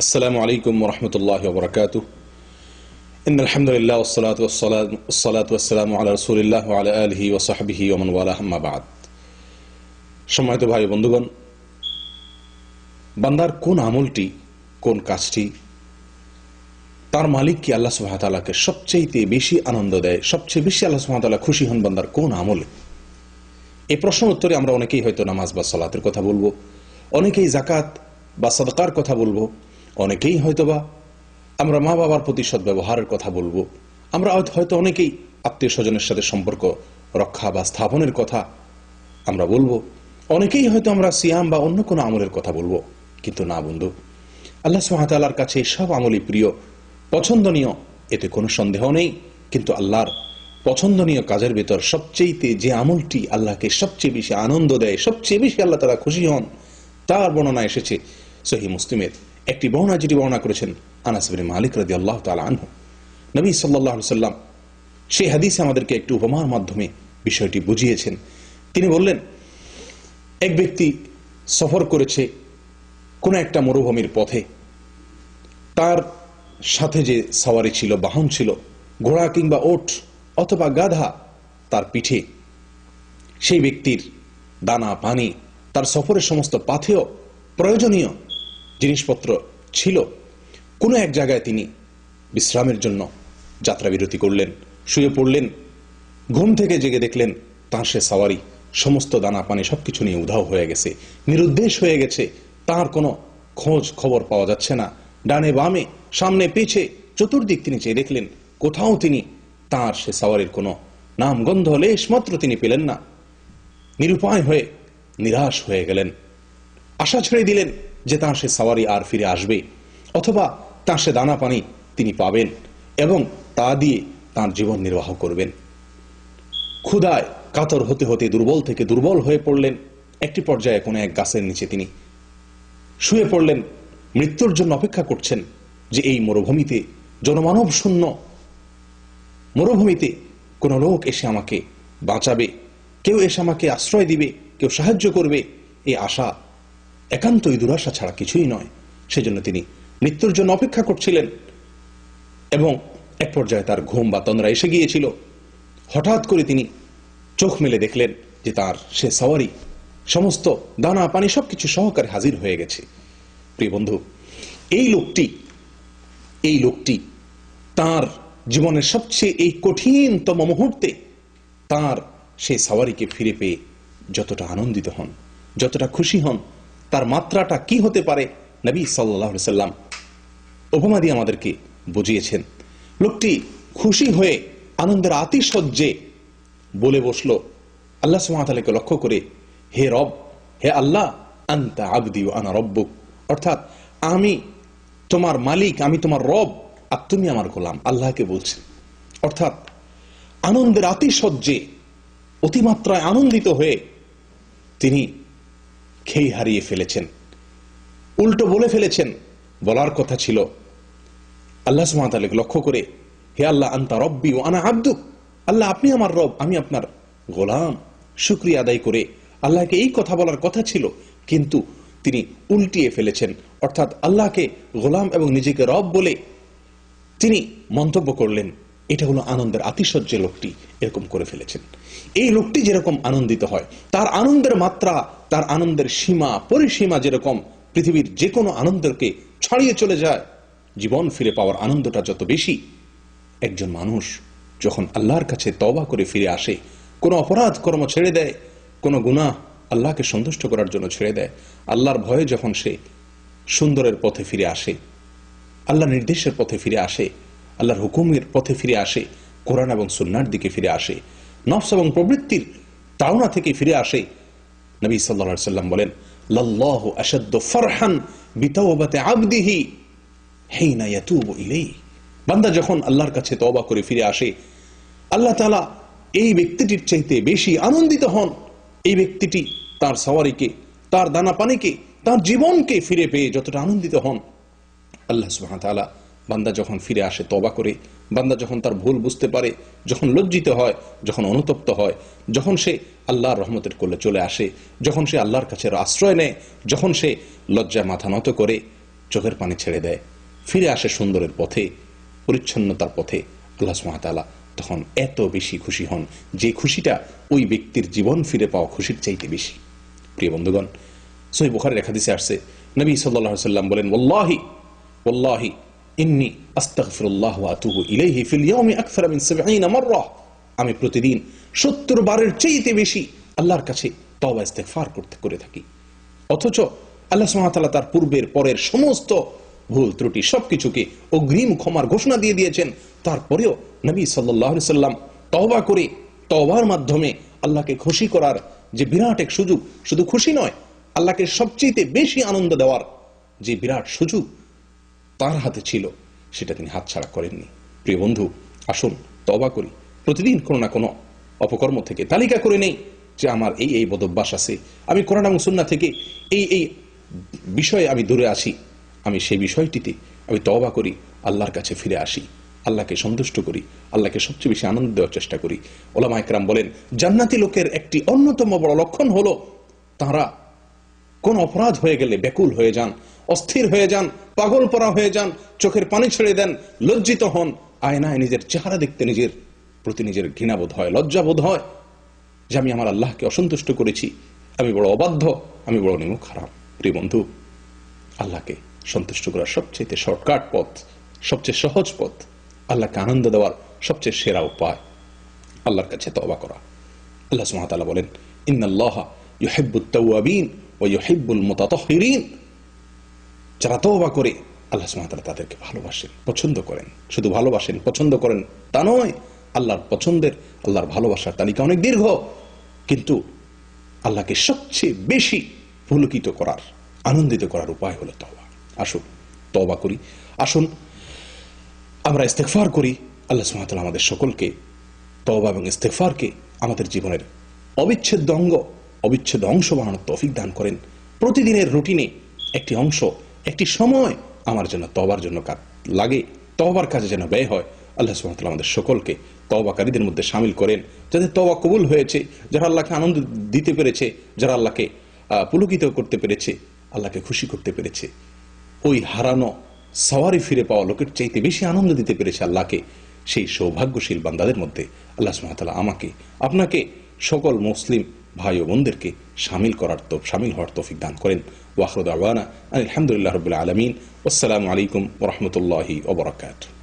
السلام عليكم ورحمة الله وبركاته. إن الحمد لله والصلاة والسلام على رسول الله وعلى آله وصحبه ومن والاه أما بعد. সম্মানিত ভাই বন্ধুগণ, বান্দার কোন আমলটি, কোন কাজটি তার মালিক কি আল্লাহ সুবহানাহু ওয়া তাআলাকে সবচেয়ে বেশি আনন্দ দেয়, সবচেয়ে বেশি আল্লাহ সুবহানাহু ওয়া তাআলা খুশি হন বান্দার কোন আমলে? এই প্রশ্নের উত্তরে আমরা অনেকেই হয়তো নামাজ বা সালাতের কথা বলবো, অনেকেই যাকাত বা সাদকার কথা বলবো, অনেকেই হয়তোবা আমরা মা বাবার প্রতি সদ্ব্যবহারের কথা বলবো, আমরা হয়তো অনেকেই আত্মীয় স্বজনের সাথে সম্পর্ক রক্ষা বা স্থাপনের কথা আমরা বলবো, অনেকেই হয়তো আমরা সিয়াম বা অন্য কোনো আমলের কথা বলবো। কিন্তু না বন্ধু, আল্লাহ সুবহানাহু ওয়া তাআলার কাছে সব আমলই প্রিয়, পছন্দনীয়, এতে কোনো সন্দেহ নেই। কিন্তু আল্লাহর পছন্দনীয় কাজের ভেতর সবচেয়ে যে আমলটি আল্লাহকে সবচেয়ে বেশি আনন্দ দেয়, সবচেয়ে বেশি আল্লাহ তাআলা খুশি হন, তার বর্ণনা এসেছে সহিহ মুসলিমের একটি বর্ণনা, যেটি বর্ণনা করেছেন আনাস ইবনে মালিক রাদিয়াল্লাহু তাআলা আনহু। নবী সাল্লাল্লাহু আলাইহি ওয়াসাল্লাম সেই হাদিসে আমাদেরকে একটি উপমার মাধ্যমে বিষয়টি বুঝিয়েছেন। তিনি বললেন, এক ব্যক্তি সফর করেছে কোনো একটা মরুভূমির পথে, তার সাথে যে সওয়ারি ছিল, বাহন ছিল, ঘোড়া কিংবা ওট অথবা গাধা তার পিঠে, সেই ব্যক্তির দানা পানি, তার সফরের সমস্ত পাথেয় প্রয়োজনীয় জিনিসপত্র ছিল। কোনো এক জায়গায় তিনি বিশ্রামের জন্য যাত্রা বিরতি করলেন, শুয়ে পড়লেন। ঘুম থেকে জেগে দেখলেন তার সে সওয়ারি সমস্ত দানা পানি সবকিছু নিয়ে উধাও হয়ে গেছে, নিরুদ্দেশ হয়ে গেছে। তার কোনো খোঁজ খবর পাওয়া যাচ্ছে না। ডানে বামে, সামনে পিছে, চতুর্দিক তিনি চেয়ে দেখলেন, কোথাও তিনি তার সে সওয়ারির কোনো নাম গন্ধ লেশ মাত্র তিনি পেলেন না। নিরুপায় হয়ে নিরাশ হয়ে গেলেন। আশা ছেড়ে দিলেন যে তার সে সওয়ারি আর ফিরে আসবে, অথবা তার সে দানা পানি তিনি পাবেন এবং তা দিয়ে তার জীবন নির্বাহ করবেন। ক্ষুধায় কাতর হতে হতে দুর্বল থেকে দুর্বল হয়ে পড়লেন। একটি পর্যায়ে কোনো এক গাছের নিচে তিনি শুয়ে পড়লেন, মৃত্যুর জন্য অপেক্ষা করছেন যে এই মরুভূমিতে, জনমানব শূন্য মরুভূমিতে কোনো লোক এসে আমাকে বাঁচাবে, কেউ এসে আমাকে আশ্রয় দিবে, কেউ সাহায্য করবে। এই আশা একান্তই দুরাশা ছাড়া কিছুই নয়। সেজন্য তিনি মৃত্যুর জন্য অপেক্ষা করছিলেন এবং এক পর্যায়ে তার ঘুম বা তন্দ্রা এসে গিয়েছিল। হঠাৎ করে তিনি চোখ মেলে দেখলেন যে তার সে সওয়ারি সমস্ত দানা পানি সবকিছু সহকারে হাজির হয়ে গেছে। প্রিয় বন্ধু, এই লোকটি তার জীবনের সবচেয়ে এই কঠিনতম মুহূর্তে তার সেই সওয়ারিকে ফিরে পেয়ে যতটা আনন্দিত হন, যতটা খুশি হন, তার মাত্রাটা কি হতে পারে নবী সাল্লাল্লাহু আলাইহি ওয়াসাল্লাম উপমা দিয়ে আমাদেরকে বুঝিয়েছেন। লোকটি খুশি হয়ে আনন্দের আতিশয্যে বলে বসল আল্লাহ সুবহানাহু ওয়া তাআলাকে লক্ষ্য করে, হে রব, হে আল্লাহ, আনতা আবদি ওয়া আনা রব্বুক, অর্থাৎ আমি তোমার মালিক, আমি তোমার রব আর তুমি আমার গোলাম। আল্লাহকে বলছেন, অর্থাৎ আনন্দের আতিশয্যে অতিমাত্রায় আনন্দিত হয়ে তিনি খেই হারিয়ে ফেলেছেন, উল্টো বলে ফেলেছেন। বলার কথা ছিল আল্লাহ সুবহানাহু ওয়া তাআলাকে লক্ষ্য করে, হে আল্লাহ, আনতা রব্বি ওয়া আনা আবদুক, আল্লাহ আপনি আমার রব, আমি আপনার গোলাম। শুকরিয়া আদায় করে আল্লাহকে এই কথা বলার কথা ছিল, কিন্তু তিনি উল্টিয়ে ফেলেছেন। অর্থাৎ আল্লাহকে গোলাম এবং নিজেকে রব বলে তিনি মন্তব্য করলেন। এটা হলো আনন্দের আতিশয্যে লোকটি এরকম করে ফেলেছেন। এই লোকটি যেরকম আনন্দিত হয়, তার আনন্দের মাত্রা, তার আনন্দের সীমা পরিসীমা যেরকম পৃথিবীর যে কোনো আনন্দকে ছাড়িয়ে চলে যায়, জীবন ফিরে পাওয়ার আনন্দটা যত বেশি। একজন মানুষ যখন আল্লাহর কাছে তওবা করে ফিরে আসে, কোনো অপরাধ কর্ম ছেড়ে দেয়, কোনো গুনাহ আল্লাহকে সন্তুষ্ট করার জন্য ছেড়ে দেয়, আল্লাহর ভয়ে যখন সে সুন্দরের পথে ফিরে আসে, আল্লাহর নির্দেশের পথে ফিরে আসে, আল্লাহর হুকুমের পথে ফিরে আসে, কোরআন এবং সুন্নাহর দিকে ফিরে আসে, নফস এবং প্রবৃত্তির তাড়না থেকে ফিরে আসে, নবী সাল্লাল্লাহু আলাইহি ওয়াসাল্লাম বলেন, লাল্লাহু আশাদ্দু ফারহান বিতাওবাতি আবদিহি হিনা ইয়াতুবু ইলাইহি, বান্দা যখন আল্লাহর কাছে তওবা করে ফিরে আসে, আল্লাহ তাআলা এই ব্যক্তিটির চাইতে বেশি আনন্দিত হন। এই ব্যক্তিটি তার সওয়ারিকে, তার দানা পানিকে, তার জীবনকে ফিরে পেয়ে যতটা আনন্দিত হন, আল্লাহ সুবহানাহু ওয়া তাআলা বান্দা যখন ফিরে আসে তওবা করে, বান্দা যখন তার ভুল বুঝতে পারে, যখন লজ্জিত হয়, যখন অনুতপ্ত হয়, যখন সে আল্লাহর রহমতের কোলে চলে আসে, যখন সে আল্লাহর কাছে আশ্রয় নেয়, যখন সে লজ্জায় মাথা নত করে, চোখের পানি ছেড়ে দেয়, ফিরে আসে সুন্দরের পথে, পরিচ্ছন্নতার পথে, আল্লাহ সুবহানাহু ওয়া তাআলা তখন এত বেশি খুশি হন যে খুশিটা ওই ব্যক্তির জীবন ফিরে পাওয়া খুশির চাইতে বেশি। প্রিয় বন্ধুগণ, সহিহ বুখারীর এক হাদিসে আসছে, নবী সাল্লাল্লাহু আলাইহি ওয়াসাল্লাম বলেন, ওয়াল্লাহি ইন্নী আস্তাগফিরুল্লাহ ওয়া আতুবু ইলাইহি ফিল ইয়াউমি আকসারা মিন 70 মাররা। আমি প্রতিদিন 70 বারের চাইতে বেশি আল্লাহর কাছে তওবা ইস্তেগফার করে থাকি। অথচ আল্লাহ সুবহানাহু ওয়া তাআলা তার পূর্বের পরের সমস্ত ভুল ত্রুটি সবকিছুকে অগ্রিম ক্ষমার ঘোষণা দিয়ে দিয়েছেন। তারপরেও নবী সাল্লাল্লাহু আলাইহি ওয়াসাল্লাম তওবা করে, তওবার মাধ্যমে আল্লাহকে খুশি করার যে বিরাট এক সুযোগ, শুধু খুশি নয়, আল্লাহকে সবচেয়ে বেশি আনন্দ দেওয়ার যে বিরাট সুযোগ তার হাতে ছিল, সেটা তিনি হাতছাড়া করেননি। প্রিয় বন্ধু, আসুন তওবা করি, প্রতিদিন কোনো না কোনো অপকর্ম থেকে তালিকা করে নেই যে আমার এই এই বদভ্যাস আছে, আমি কোরআন এবং সুন্নাহ থেকে এই এই বিষয়ে আমি দূরে আছি, আমি সেই বিষয়টিতে আমি তওবা করি, আল্লাহর কাছে ফিরে আসি, আল্লাহকে সন্তুষ্ট করি, আল্লাহকে সবচেয়ে বেশি আনন্দ দেওয়ার চেষ্টা করি। ওলামা ইকরাম বলেন, জান্নাতি লোকের একটি অন্যতম বড় লক্ষণ হলো তারা কোন অপরাধ হয়ে গেলে ব্যাকুল হয়ে যান, অস্থির হয়ে যান, পাগল পরা হয়ে যান, চোখের পানি ছেড়ে দেন, লজ্জিত হন, আয়নায় নিজের চেহারা দেখতে নিজের প্রতি নিজের ঘৃণাবোধ হয়, লজ্জাবোধ হয় যে আমি আমার আল্লাহকে অসন্তুষ্ট করেছি, আমি বড় অবাধ্য, আমি বড় নিমুখ হারাম। প্রিয় বন্ধু, আল্লাহকে সন্তুষ্ট করার সবচেয়ে শর্টকাট পথ, সবচেয়ে সহজ পথ, আল্লাহকে আনন্দ দেওয়ার সবচেয়ে সেরা উপায় আল্লাহর কাছে তওবা করা। আল্লাহ সুবহানাহু ওয়া তাআলা বলেন, ইন্নাল্লাহা ইউহিব্বুত তাওয়াবিন ওয়া ইউহিব্বুল মুতাতাহহিরিন। যারা তওবা করে আল্লাহ সুবহানাহু ওয়া তাআলা তাদেরকে ভালোবাসেন, পছন্দ করেন। শুধু ভালোবাসেন, পছন্দ করেন তা নয়, আল্লাহর পছন্দের, আল্লাহর ভালোবাসার তালিকা অনেক দীর্ঘ, কিন্তু আল্লাহকে সবচেয়ে বেশি পুলকিত করার, আনন্দিত করার উপায় হলো তওবা। আসুন তওবা করি, আসুন আমরা ইস্তেগফার করি। আল্লাহ সুবহানাহু ওয়া তাআলা আমাদের সকলকে তওবা এবং ইস্তেগফারকে আমাদের জীবনের অবিচ্ছেদ্য অঙ্গ, অবিচ্ছেদ্য অংশ বানানোর তৌফিক দান করেন। প্রতিদিনের রুটিনে একটি অংশ, একটি সময় আমার জন্য তওবার জন্য লাগে, তওবার কাজে যেন ব্যয় হয়। আল্লাহ সুবহানাহু ওয়া তাআলা আমাদের সকলকে তওবাকারীদের মধ্যে শামিল করেন, যাদের তওবা কবুল হয়েছে, যারা আল্লাহকে আনন্দ দিতে পেরেছে, যারা আল্লাহকে পুলকিত করতে পেরেছে, আল্লাহকে খুশি করতে পেরেছে, ওই হারানো সওয়ারি ফিরে পাওয়া লোকের চাইতে বেশি আনন্দ দিতে পেরেছে আল্লাহকে, সেই সৌভাগ্যশীল বান্দাদের মধ্যে আল্লাহ সুবহানাহু ওয়া তাআলা আমাকে, আপনাকে, সকল মুসলিম ভাই ও বোনদেরকে শামিল হওয়ার তৌফিক দান করেন। ওয়া আখিরু দাওয়ানা আলহামদুলিল্লাহি রাব্বিল আলামিন। আসসালামু আলাইকুম ওয়া রাহমাতুল্লাহি ওয়া বারাকাতুহু।